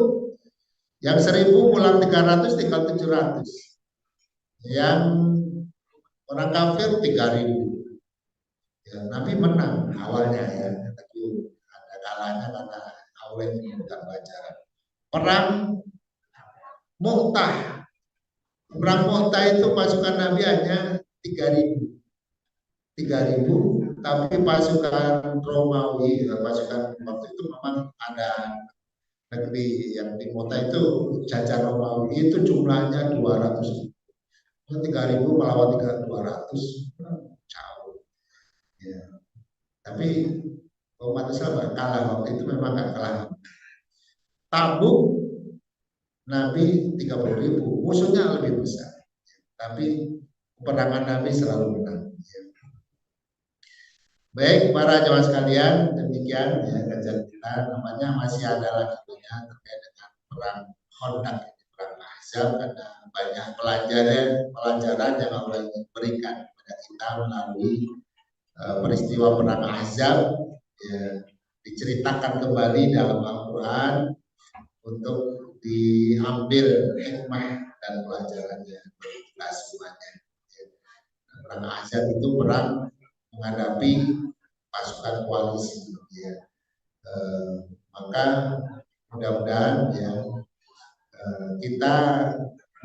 yang 1000 pulang 300 tinggal 700. Yang orang kafir 3000. Ya, Nabi menang awalnya ya, tapi ada kalanya karena awet bukan pelajaran. Perang Mu'tah. Perang Mu'tah itu pasukan Nabi hanya 3.000. 3.000, tapi pasukan Romawi, pasukan waktu itu memang ada negeri yang di Mu'tah itu jajar Romawi itu jumlahnya 200. 3.000 melawan 200 jauh. Ya. Tapi umat Islam kalah waktu itu, memang nggak kalah. Tabuk Nabi 30.000, musuhnya lebih besar, tapi peperangan Nabi selalu menang. Baik para jemaah sekalian, demikian ya kajian kita. Namanya masih ada lagi banyak terkait dengan perang Khandaq, perang Ahzab, karena banyak pelajaran yang Allah ingin berikan kepada kita melalui peristiwa perang Ahzab. Ya, diceritakan kembali dalam Al-Quran untuk diambil hikmah dan pelajarannya bagi kita semuanya. Perang Ahzab itu perang menghadapi pasukan koalisi, ya. Maka mudah-mudahan ya kita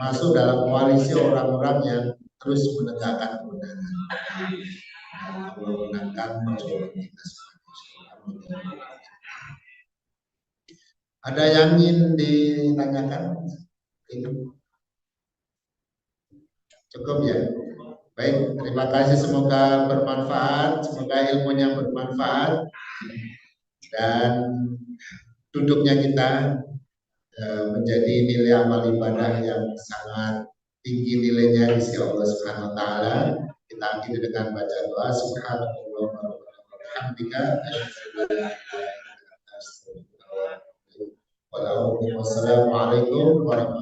masuk dalam koalisi orang-orang yang terus menegakkan kebenaran, menangkan perjuangan kita semua. Ada yang ingin ditanyakan? Cukup ya. Baik, terima kasih, semoga bermanfaat, semoga ilmunya bermanfaat, dan duduknya kita menjadi nilai amal ibadah yang sangat tinggi nilainya di sisi Allah Subhanahu wa taala. Kita akhiri dengan baca doa subhanallah wa bihamdika asyhadu an la ilaha illa anta astaghfiruka wa atubu ilaik. Wassalamualaikum warahmatullahi wabarakatuh.